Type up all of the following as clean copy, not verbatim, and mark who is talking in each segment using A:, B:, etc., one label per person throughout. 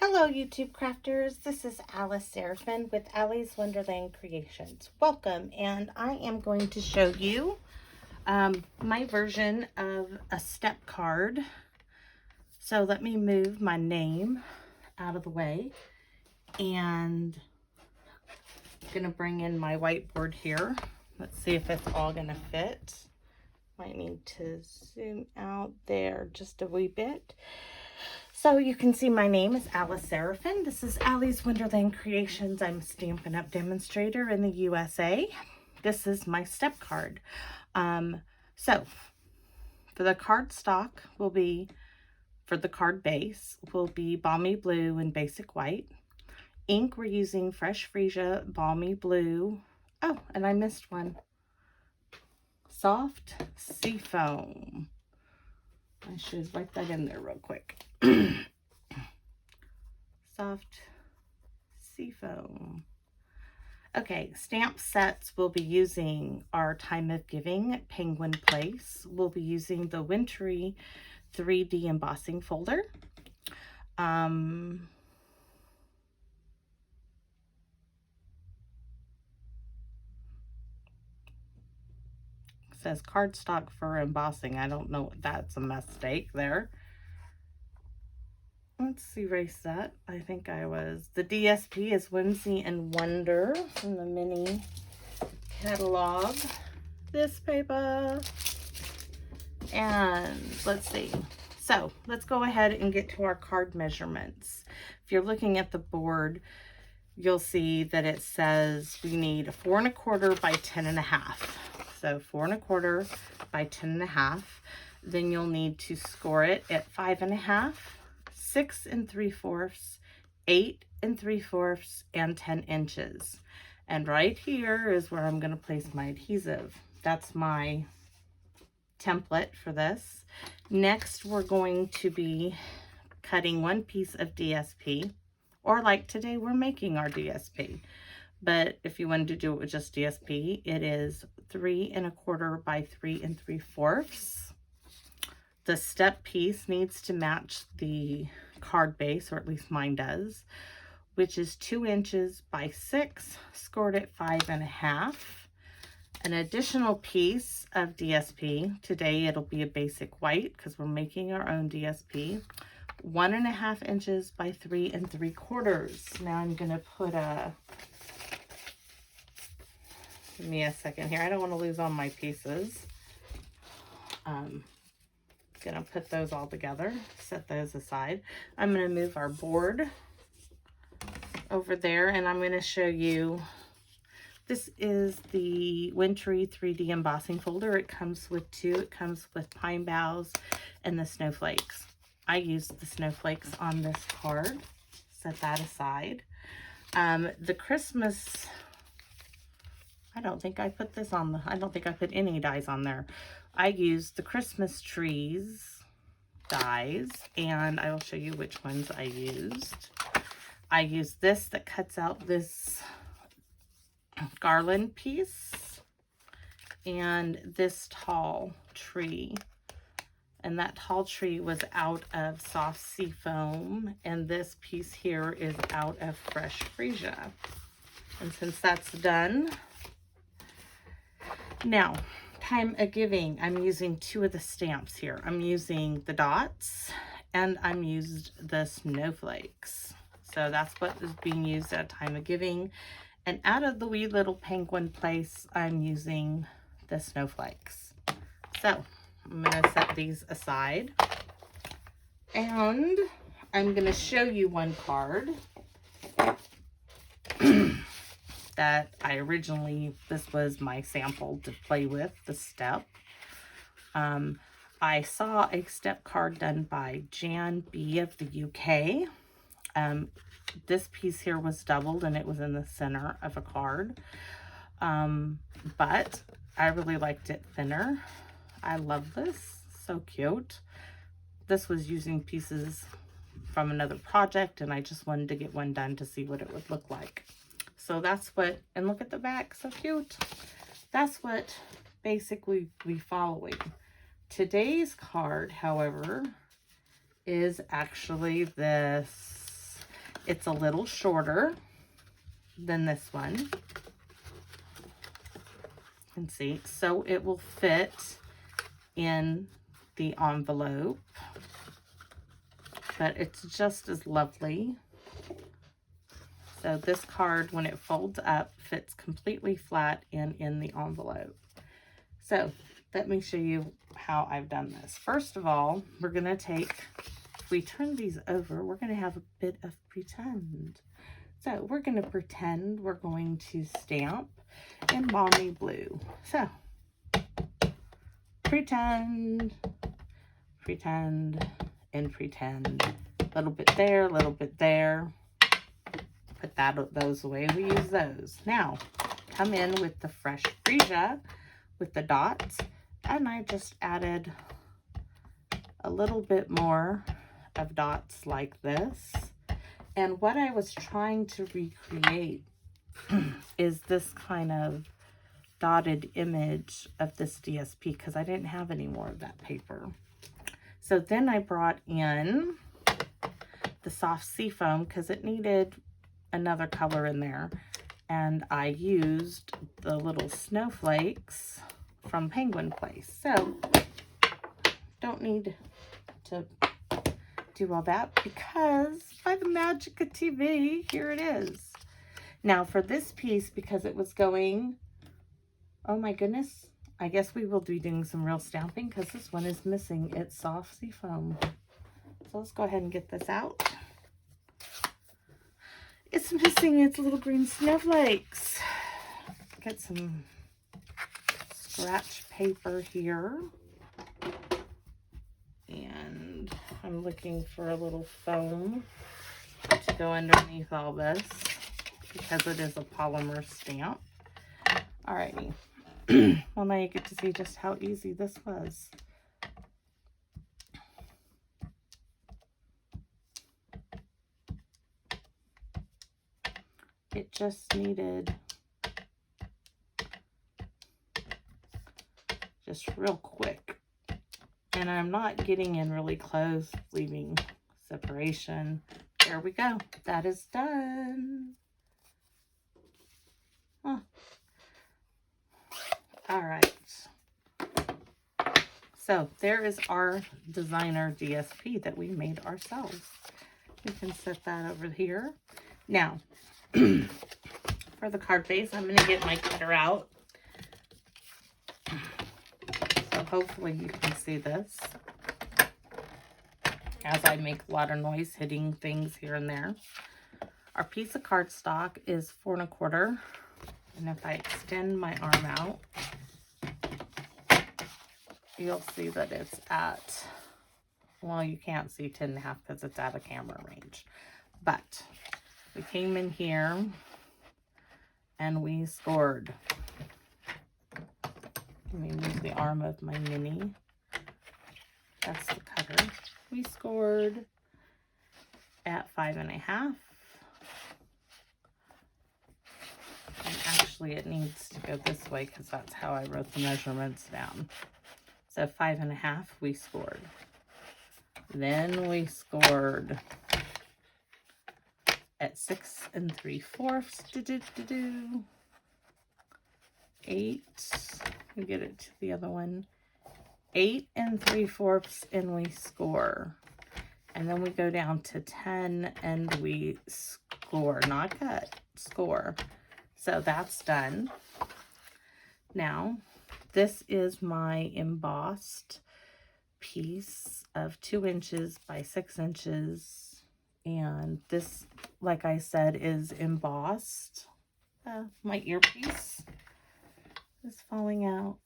A: Hello YouTube crafters, this is Alice Seraphin with Allie's Wonderland Creations. Welcome, and I am going to show you my version of a step card. So let me move my name out of the way, and I'm going to bring in my whiteboard here. Let's see if it's all going to fit. Might need to zoom out there just a wee bit. So you can see my name is Alice Seraphin. This is Allie's Wonderland Creations. I'm a Stampin' Up demonstrator in the USA. This is my step card. So for the card stock will be, for the card base, will be Balmy Blue and Basic White. Ink, we're using Fresh Freesia Balmy Blue. Oh, and I missed one. Soft Seafoam. I should write that in there real quick. Soft Seafoam. Okay, stamp sets we'll be using our Time of Giving Penguin Place. We'll be using the Wintry 3D Embossing Folder. Says cardstock for embossing. I don't know, that's a mistake there. Let's erase that. I think I was. The DSP is Whimsy and Wonder from the mini catalog. This paper. And let's see. So let's go ahead and get to our card measurements. If you're looking at the board, you'll see that it says we need 4 1/4 by 10 1/2. So 4 1/4 by 10 1/2. Then you'll need to score it at 5 1/2, 6 3/4, 8 3/4, and 10 inches. And right here is where I'm going to place my adhesive. That's my template for this. Next, we're going to be cutting one piece of DSP, or like today, we're making our DSP. But if you wanted to do it with just DSP, it is 3 1/4 by 3 3/4. The step piece needs to match the card base, or at least mine does, which is 2 inches by 6, scored at 5 1/2. An additional piece of DSP, today it'll be a basic white because we're making our own DSP, 1 1/2 inches by 3 3/4. Now I'm going to put a, give me a second here, I don't want to lose all my pieces. Gonna put those all together, set those aside. I'm gonna move our board over there, and I'm gonna show you, this is the Wintry 3D Embossing Folder. It comes with 2. It comes with pine boughs and the snowflakes. I used the snowflakes on this card. Set that aside. The Christmas, I don't think I put this on I don't think I put any dies on there. I used the Christmas trees dies, and I will show you which ones I used. I used this that cuts out this garland piece, and this tall tree. And that tall tree was out of Soft Seafoam, and this piece here is out of Fresh Freesia. And since that's done, now, Time of Giving, I'm using 2 of the stamps here. I'm using the dots, and I'm used the snowflakes. So that's what is being used at Time of Giving. And out of the wee little penguin place, I'm using the snowflakes. So I'm going to set these aside, and I'm going to show you one card that I originally, this was my sample to play with, the step. I saw a step card done by Jan B of the UK. This piece here was doubled, and it was in the center of a card. But I really liked it thinner. I love this, so cute. This was using pieces from another project, and I just wanted to get one done to see what it would look like. So that's what, and look at the back, so cute. That's what basically we following. Today's card, however, is actually this It's a little shorter than this one. You can see, so it will fit in the envelope, but it's just as lovely. So this card, when it folds up, fits completely flat and in the envelope. So let me show you how I've done this. First of all, we're going to take, if we turn these over, we're going to have a bit of pretend. So we're going to pretend we're going to stamp in Balmy Blue. So pretend, pretend, and pretend. A little bit there, a little bit there. Put those away. We use those. Now, come in with the fresh freesia with the dots, and I just added a little bit more of dots like this. And what I was trying to recreate is this kind of dotted image of this DSP, because I didn't have any more of that paper. So then I brought in the soft seafoam because it needed another color in there, and I used the little snowflakes from Penguin Place. So don't need to do all that, because by the magic of TV, here it is. Now for this piece, because it was going, oh my goodness, I guess we will be doing some real stamping because this one is missing its soft seafoam. So let's go ahead and get this out. It's missing its little green snowflakes. Get some scratch paper here. And I'm looking for a little foam to go underneath all this because it is a polymer stamp. Alrighty. Well, now you get to see just how easy this was. It just needed just real quick. And I'm not getting in really close, leaving separation. There we go. That is done. Huh. All right. So there is our designer DSP that we made ourselves. We can set that over here. Now, for the card base, I'm going to get my cutter out. So hopefully you can see this as I make a lot of noise hitting things here and there. Our piece of cardstock is 4 1/4. And if I extend my arm out, you'll see that it's at, well, you can't see 10 1/2 because it's out of camera range. But we came in here and we scored. Let me move the arm of my mini. That's the cutter. We scored at 5 1/2. And actually it needs to go this way because that's how I wrote the measurements down. So 5 1/2 we scored. Then we scored at 6 3/4. 8. We get it to the other one. 8 3/4, and we score. And then we go down to 10 and we score, not cut, score. So that's done. Now, this is my embossed piece of 2 inches by 6 inches. And this, like I said, is embossed. My earpiece is falling out.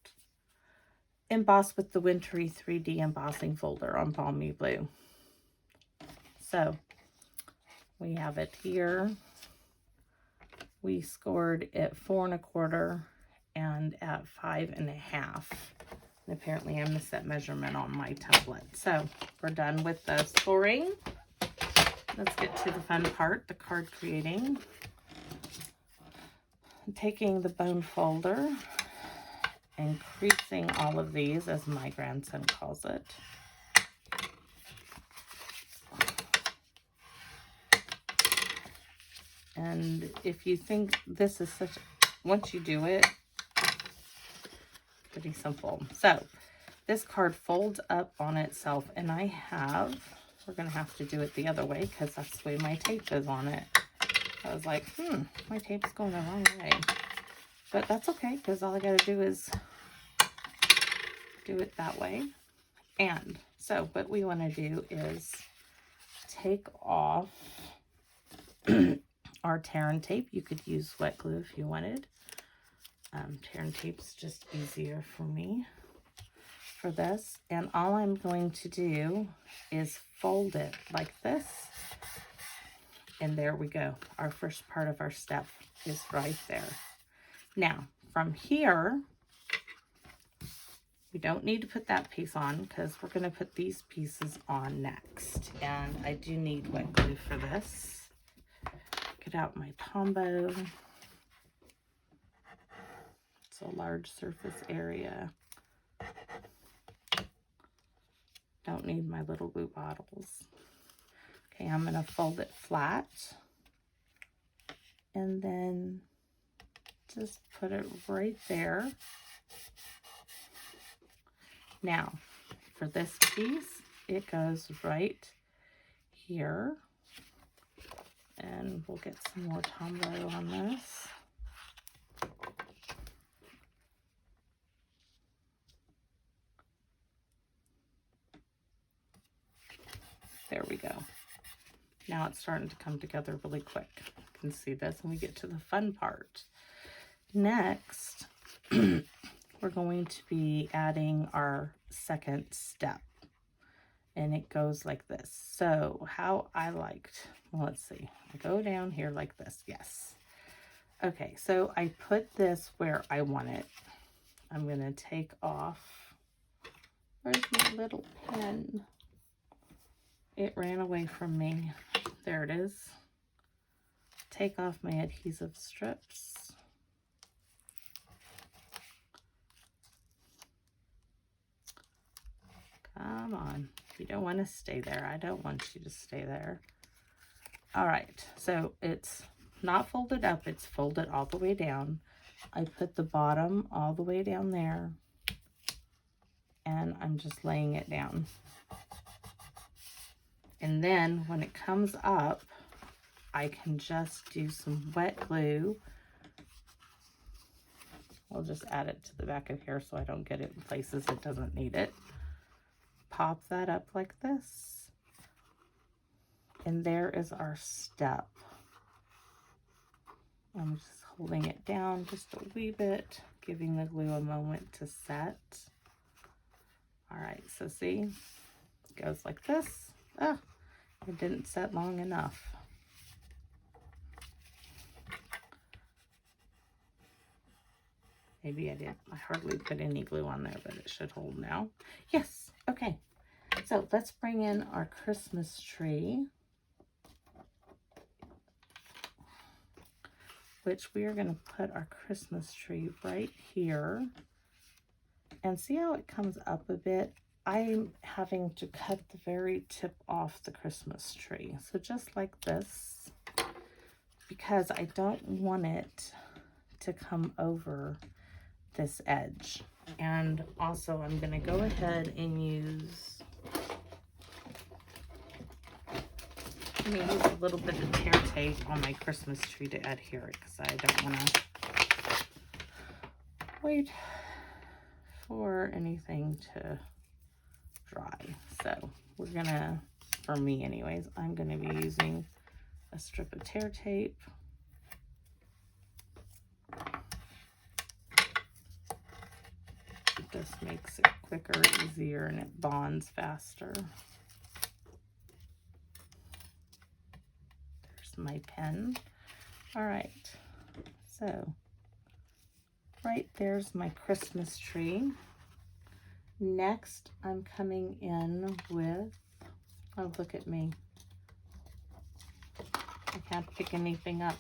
A: Embossed with the Wintry 3D embossing folder on Balmy Blue. So we have it here. We scored at 4 1/4 and at 5 1/2. And apparently I missed that measurement on my template. So we're done with the scoring. Let's get to the fun part, the card creating. I'm taking the bone folder and creasing all of these, as my grandson calls it. And if you think this is such, once you do it, pretty simple. So this card folds up on itself, and we're going to have to do it the other way because that's the way my tape is on it. I was like, my tape's going the wrong way. But that's okay, because all I got to do is do it that way. And so what we want to do is take off our tear and tape. You could use wet glue if you wanted. Tear and tape's just easier for me for this. And all I'm going to do is fold it like this. And there we go. Our first part of our step is right there. Now, from here, we don't need to put that piece on because we're going to put these pieces on next. And I do need wet glue for this. Get out my Tombow. It's a large surface area. Don't need my little glue bottles. Okay, I'm going to fold it flat and then just put it right there. Now, for this piece, it goes right here. And we'll get some more Tombow on this. There we go. Now it's starting to come together really quick. You can see this, and we get to the fun part. Next, we're going to be adding our second step, and it goes like this. So how I liked, well, let's see, I go down here like this. Yes. Okay, so I put this where I want it. I'm going to take off, where's my little pen? It ran away from me. There it is. Take off my adhesive strips. Come on. You don't want to stay there. I don't want you to stay there. All right. So it's not folded up. It's folded all the way down. I put the bottom all the way down there. And I'm just laying it down. And then when it comes up, I can just do some wet glue. I'll just add it to the back of here so I don't get it in places it doesn't need it. Pop that up like this. And there is our step. I'm just holding it down just a wee bit, giving the glue a moment to set. All right, so see, it goes like this. Ah, it didn't set long enough. Maybe I hardly put any glue on there, but it should hold now. Yes, okay. So let's bring in our Christmas tree, which we are going to put our Christmas tree right here. And see how it comes up a bit? I'm having to cut the very tip off the Christmas tree. So just like this, because I don't want it to come over this edge. And also I'm going to go ahead and use, a little bit of tear tape on my Christmas tree to adhere it, because I don't want to wait for anything to dry. So we're gonna, for me anyways, I'm gonna be using a strip of tear tape. It just makes it quicker, easier, and it bonds faster. There's my pen. All right, so right there's my Christmas tree. Next, I'm coming in with, oh, look at me. I can't pick anything up.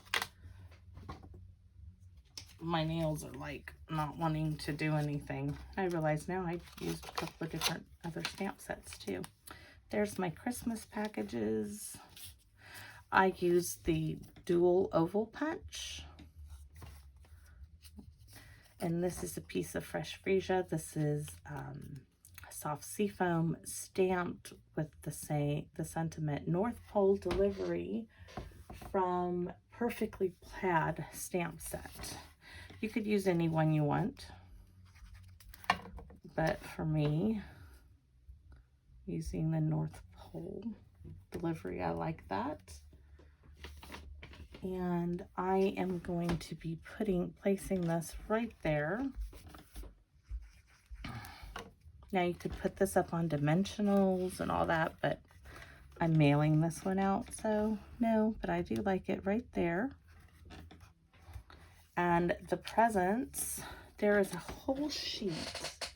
A: My nails are like not wanting to do anything. I realize now I've used a couple of different other stamp sets too. There's my Christmas packages. I use the dual oval punch. And this is a piece of fresh freesia. This is soft seafoam stamped with the sentiment North Pole delivery from Perfectly Plaid stamp set. You could use any one you want, but for me, using the North Pole delivery, I like that. And I am going to be placing this right there. Now you could put this up on dimensionals and all that, but I'm mailing this one out, so no, but I do like it right there. And the presents, there is a whole sheet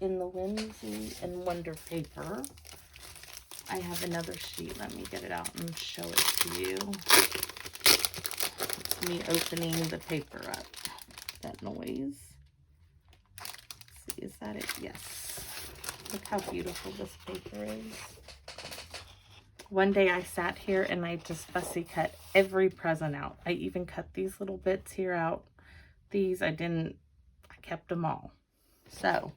A: in the Whimsy and Wonder paper. I have another sheet. Let me get it out and show it to you. It's me opening the paper up. That noise. Let's see, is that it? Yes. Look how beautiful this paper is. One day I sat here and I just fussy cut every present out. I even cut these little bits here out. These I kept them all. So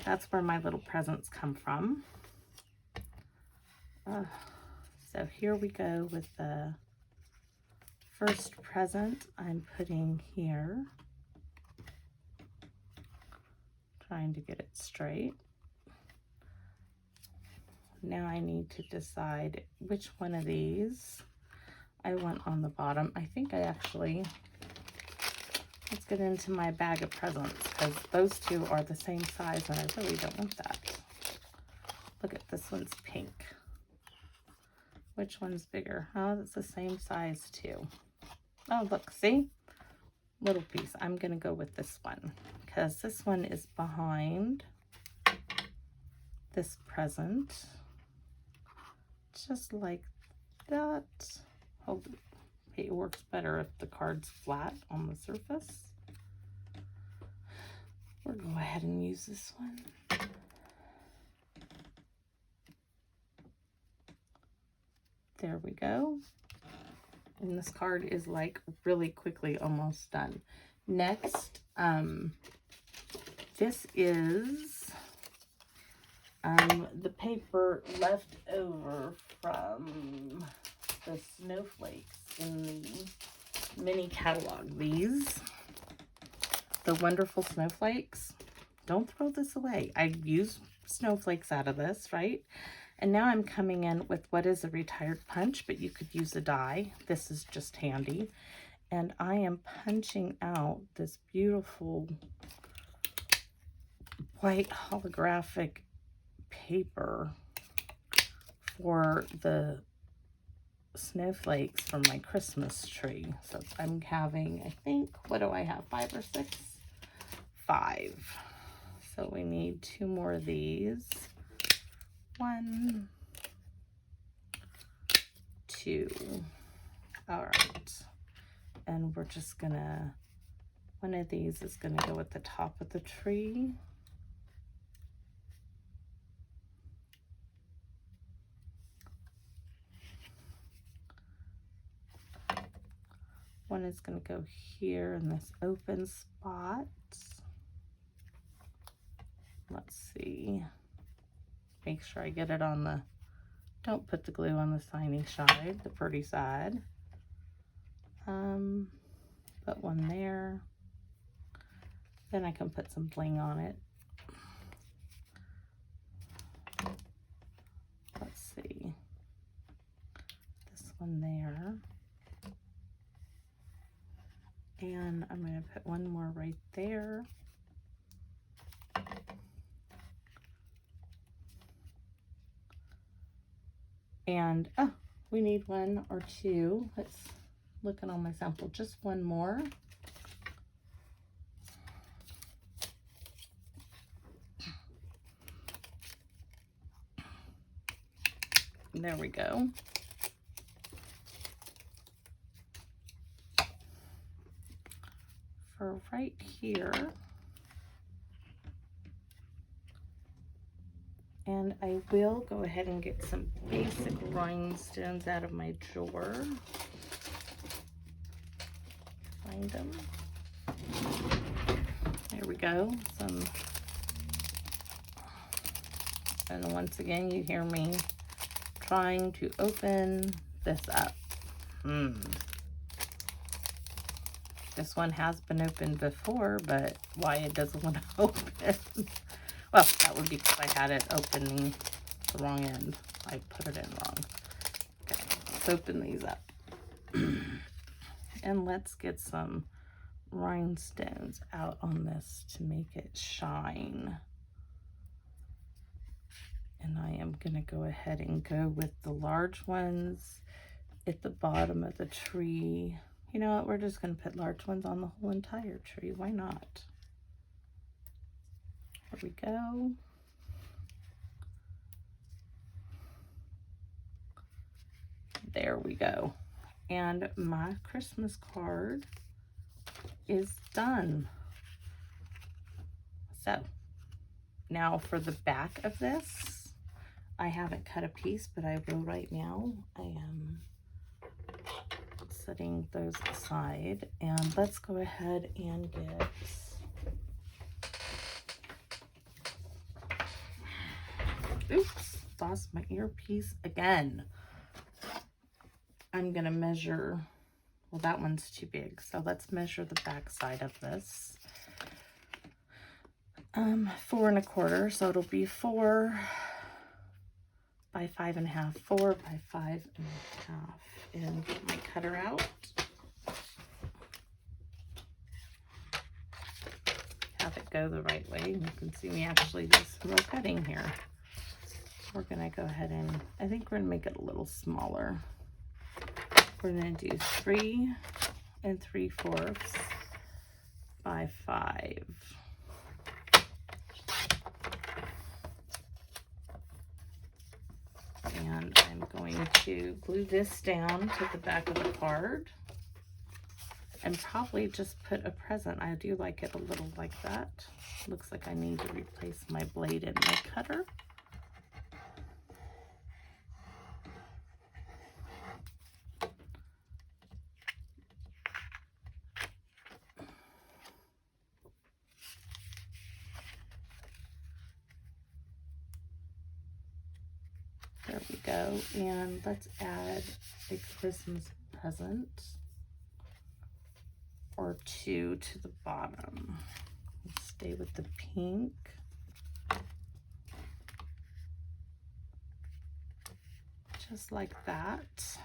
A: that's where my little presents come from. So here we go with the first present I'm putting here. Trying to get it straight. Now I need to decide which one of these I want on the bottom. I think let's get into my bag of presents, because those two are the same size and I really don't want that. Look at this one's pink. Which one's bigger? Oh, it's the same size too. Oh, look, see? Little piece. I'm going to go with this one because this one is behind this present. Just like that. Oh, it works better if the card's flat on the surface. We'll go ahead and use this one. There we go. And this card is like really quickly almost done. Next, this is the paper left over from the snowflakes in the mini catalog. These, the wonderful snowflakes. Don't throw this away. I used snowflakes out of this, right? And now I'm coming in with what is a retired punch, but you could use a die. This is just handy. And I am punching out this beautiful white holographic paper for the snowflakes from my Christmas tree. So I'm having, I think, what do I have, 5 or 6? 5. So we need 2 more of these. 1, 2. All right. And we're just gonna, one of these is gonna go at the top of the tree. One is gonna go here in this open spot. Let's see. Make sure I get it on the, don't put the glue on the shiny side, the pretty side. Put one there. Then I can put some bling on it. Let's see. This one there. And I'm going to put one more right there. And, oh, we need 1 or 2. Let's look at on my sample. Just one more. There we go. For right here, and I will go ahead and get some basic rhinestones out of my drawer. find them. There we go. And once again, you hear me trying to open this up. This one has been opened before, but why it doesn't want to open? Well, that would be because I had it opening the wrong end. I put it in wrong. Okay, let's open these up. And let's get some rhinestones out on this to make it shine. And I am going to go ahead and go with the large ones at the bottom of the tree. You know what? We're just going to put large ones on the whole entire tree. Why not? There we go. There we go. And my Christmas card is done. So now for the back of this, I haven't cut a piece, but I will right now. I am setting those aside, and let's go ahead and get oops, lost my earpiece again. I'm gonna measure, well, that one's too big, so let's measure the back side of this. 4 1/4, so it'll be 4 by 5 1/2, 4 by 5 1/2, and get my cutter out. Have it go the right way. You can see me actually do some real cutting here. We're gonna go ahead and, I think we're gonna make it a little smaller. We're gonna do 3 3/4 by 5. And I'm going to glue this down to the back of the card and probably just put a present. I do like it a little like that. Looks like I need to replace my blade and my cutter. There we go. And let's add a Christmas present or 2 to the bottom. Let's stay with the pink. Just like that.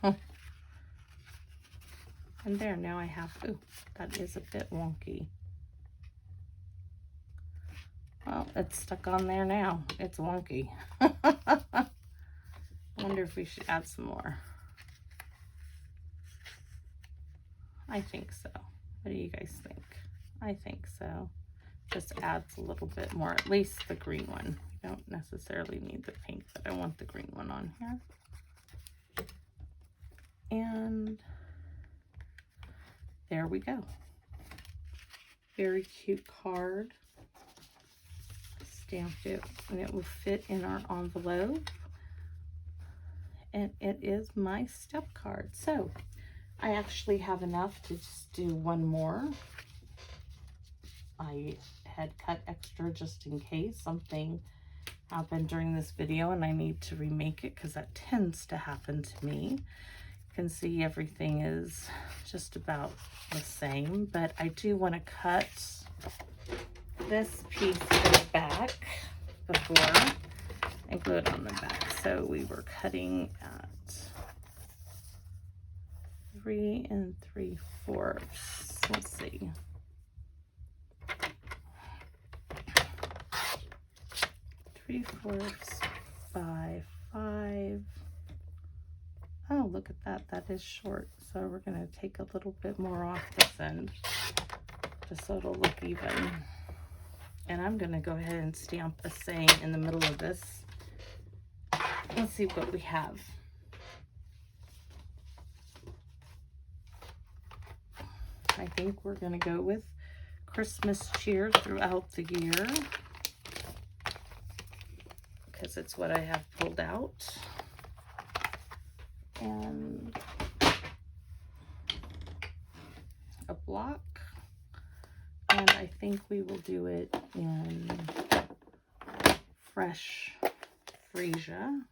A: And there, now I have, ooh, that is a bit wonky. Well, it's stuck on there now. It's wonky. I wonder if we should add some more. I think so. What do you guys think? I think so. Just adds a little bit more, at least the green one. You don't necessarily need the pink, but I want the green one on here. And there we go. Very cute card. Stamped it, and it will fit in our envelope. And it is my step card. So I actually have enough to just do one more. I had cut extra just in case something happened during this video and I need to remake it, because that tends to happen to me. You can see everything is just about the same, but I do want to cut this piece to the back before and glue it on the back. So we were cutting at 3 3/4. Let's see. 3/4 by 5. Oh, look at that. That is short. So we're going to take a little bit more off this end, just so it'll look even. And I'm going to go ahead and stamp a saying in the middle of this. Let's see what we have. I think we're going to go with Christmas cheer throughout the year, because it's what I have pulled out. And block. And I think we will do it in fresh freesia.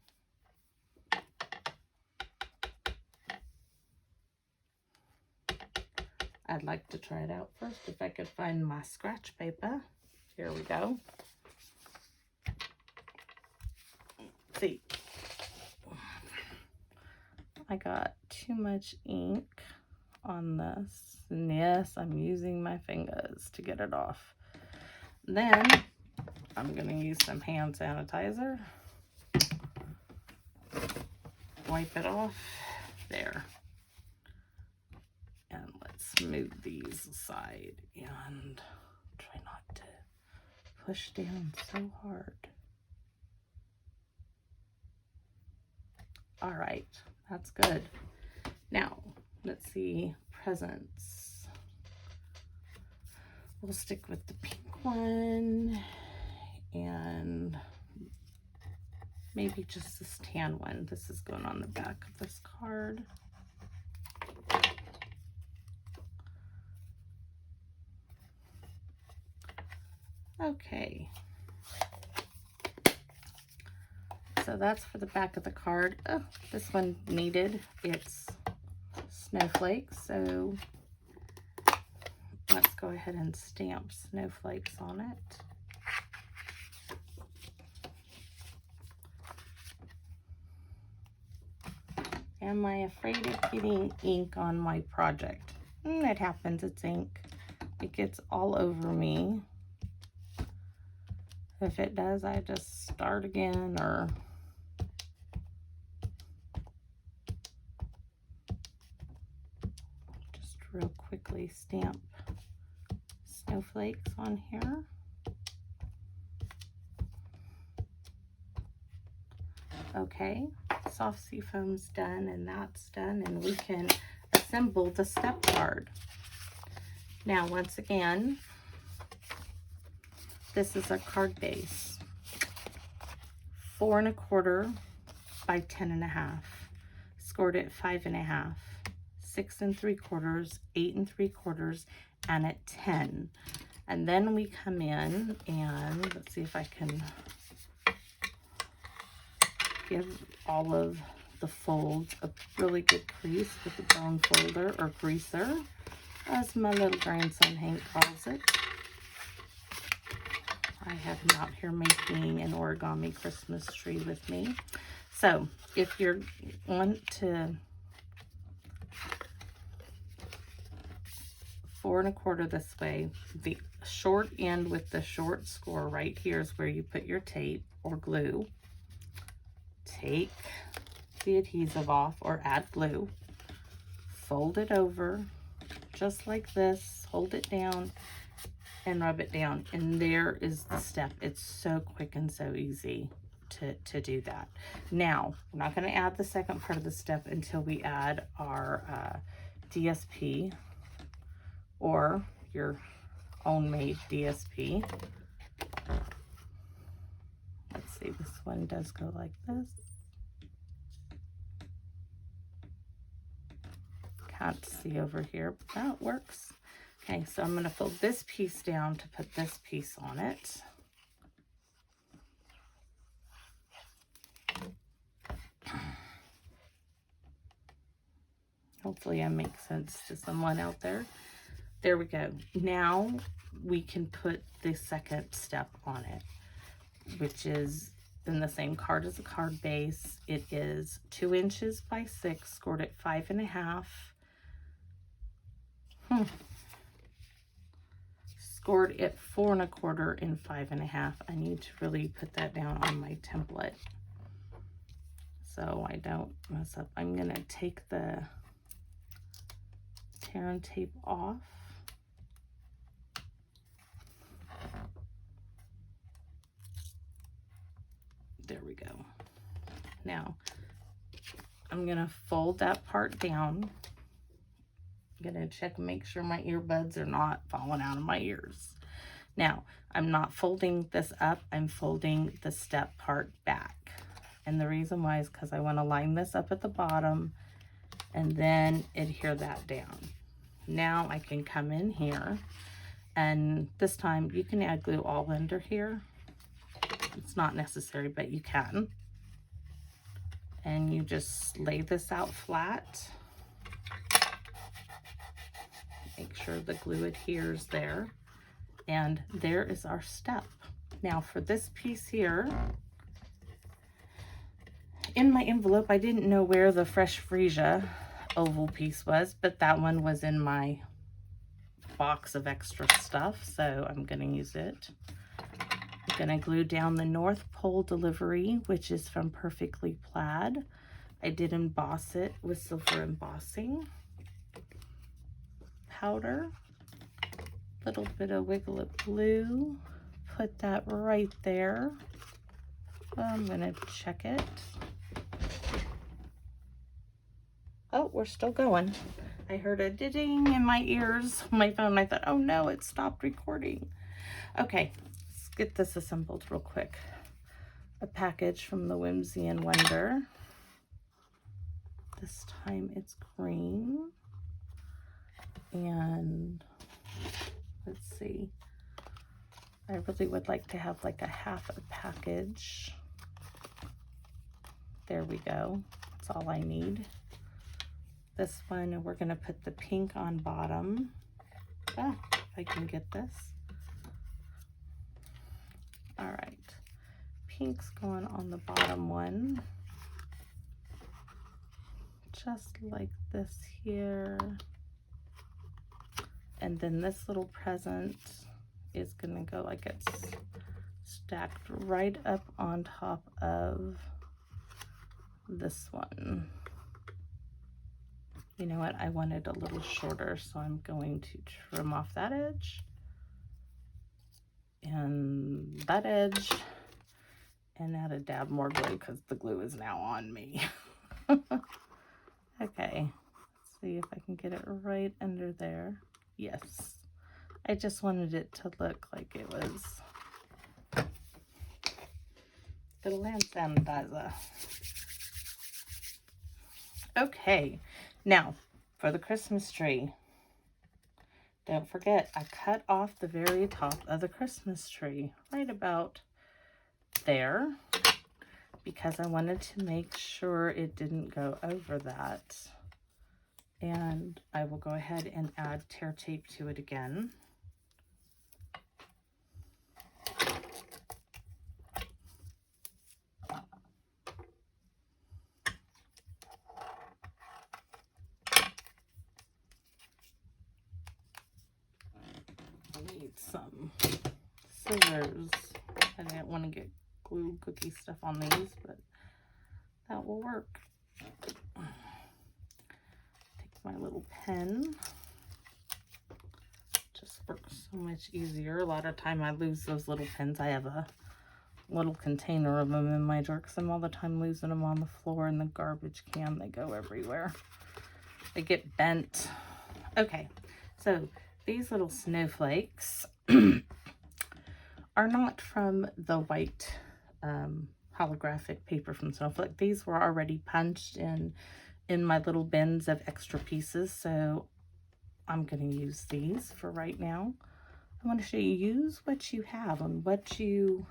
A: I'd like to try it out first if I could find my scratch paper. Here we go. Let's see. I got too much ink on this. And yes, I'm using my fingers to get it off. Then I'm going to use some hand sanitizer. Wipe it off. There. And let's move these aside and try not to push down so hard. All right, that's good. Now, let's see, presents. We'll stick with the pink one and maybe just this tan one. This is going on the back of this card. Okay. So that's for the back of the card. Oh, this one needed its snowflakes, so let's go ahead and stamp snowflakes on it. Am I afraid of getting ink on my project? It happens, it's ink. It gets all over me. If it does, I just start again or just real quickly stamp snowflakes on here. Okay, soft sea foam's done and that's done, and we can assemble the step card. Now, once again, this is a card base, 4 1/4 by 10 1/2, scored at 5 1/2, 6 3/4, 8 3/4, and at 10. And then we come in and let's see if I can give all of the folds a really good crease with the bone folder or greaser, as my little grandson Hank calls it. I have him out here making an origami Christmas tree with me. So if you want to 4 1/4 this way, the short end with the short score right here is where you put your tape or glue. Take the adhesive off or add glue, fold it over just like this, hold it down and rub it down, and there is the step. It's so quick and so easy to do that. Now, we're not going to add the second part of the step until we add our DSP or your own made DSP. Let's see, this one does go like this. Can't see over here, but that works. Okay, so I'm going to fold this piece down to put this piece on it. Hopefully I make sense to someone out there. There we go. Now we can put the second step on it, which is in the same card as the card base. It is 2 inches by 6, scored at 5 1/2. Scored at 4 1/4 and 5 1/2. I need to really put that down on my template so I don't mess up. I'm going to take the tear and tape off. There we go. Now I'm going to fold that part down. I'm going to check and make sure my earbuds are not falling out of my ears. Now, I'm not folding this up. I'm folding the step part back. And the reason why is because I want to line this up at the bottom and then adhere that down. now I can come in here, and this time you can add glue all under here. It's not necessary, but you can. And you just lay this out flat. Make sure the glue adheres there. And there is our step. Now for this piece here, in my envelope, I didn't know where the Fresh Freesia oval piece was, but that one was in my box of extra stuff, so I'm gonna use it. I'm gonna glue down the North Pole delivery, which is from Perfectly Plaid. I did emboss it with silver embossing powder. Little bit of Wiggle It glue. Put that right there. I'm gonna check it. Oh, we're still going. I heard a ding in my ears on my phone. I thought, oh no, it stopped recording. Okay, let's get this assembled real quick. A package from the Whimsy and Wonder. This time it's green. And let's see. I really would like to have like a half a package. There we go. That's all I need. This one, we're gonna put the pink on bottom. Ah, if I can get this. All right, pink's going on the bottom one. Just like this here. And then this little present is gonna go like it's stacked right up on top of this one. You know what, I want it a little shorter, so I'm going to trim off that edge and that edge and add a dab more glue because the glue is now on me. Okay, let's see if I can get it right under there. Yes, I just wanted it to look like it was the hand sanitizer. Okay, now for the Christmas tree. Don't forget, I cut off the very top of the Christmas tree, right about there, because I wanted to make sure it didn't go over that. And I will go ahead and add tear tape to it again. I need some scissors. I didn't want to get glue cookie stuff on these, but that will work. Take my little pen. Just works so much easier. A lot of time I lose those little pens. I have a little container of them in my drawer because I'm all the time losing them on the floor in the garbage can. They go everywhere. They get bent. Okay, so these little snowflakes are not from the white holographic paper from Snowflake. These were already punched in my little bins of extra pieces, so I'm going to use these for right now. I want to show you, use what you have and what you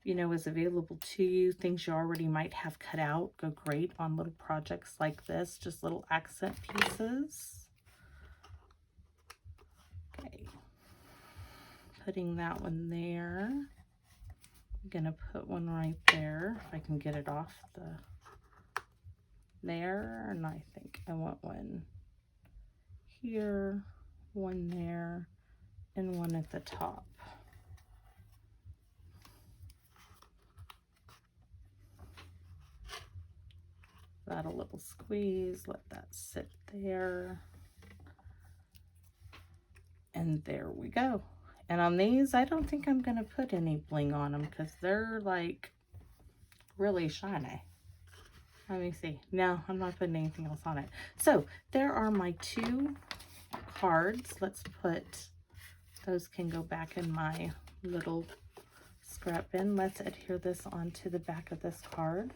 A: know, is available to you. Things you already might have cut out go great on little projects like this, just little accent pieces. Okay, putting that one there. I'm gonna put one right there if I can get it off there, and I think I want one here, one there, and one at the top. That a little squeeze, let that sit there. And there we go. And on these, I don't think I'm gonna put any bling on them because they're like really shiny. Let me see. No, I'm not putting anything else on it. So there are my two cards. Let's put, those can go back in my little scrap bin. Let's adhere this onto the back of this card.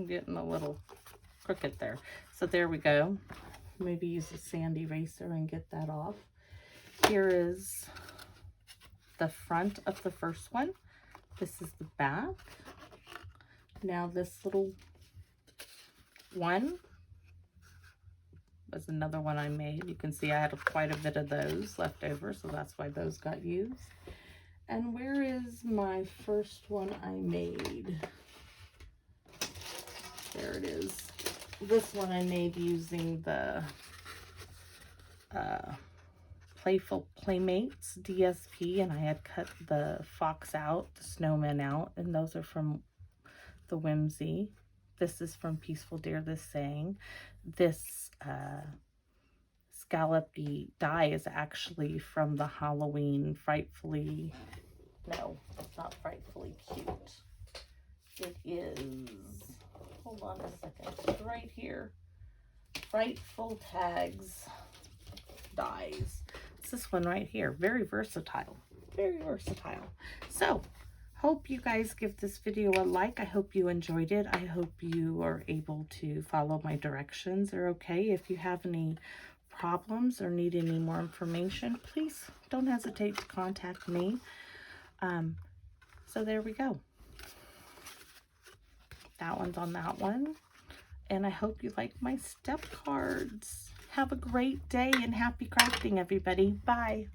A: Getting a little crooked there. So there we go. Maybe use a sand eraser and get that off. Here is the front of the first one. This is the back. Now this little one was another one I made. You can see I had quite a bit of those left over, so that's why those got used. And where is my first one I made? There it is. This one I made using the Playful Playmates DSP, and I had cut the fox out, the snowman out, and those are from the Whimsy. This is from Peaceful Dear This Saying. This scallopy die is actually from the Halloween Frightfully, no, it's not Frightfully Cute. It is, hold on a second, it's right here. Frightful Tags dies. It's this one right here. Very versatile. Very versatile. So, hope you guys give this video a like. I hope you enjoyed it. I hope you are able to follow my directions. They're okay. If you have any problems or need any more information, please don't hesitate to contact me. So there we go. That one's on that one. And I hope you like my step cards. Have a great day and happy crafting, everybody. Bye.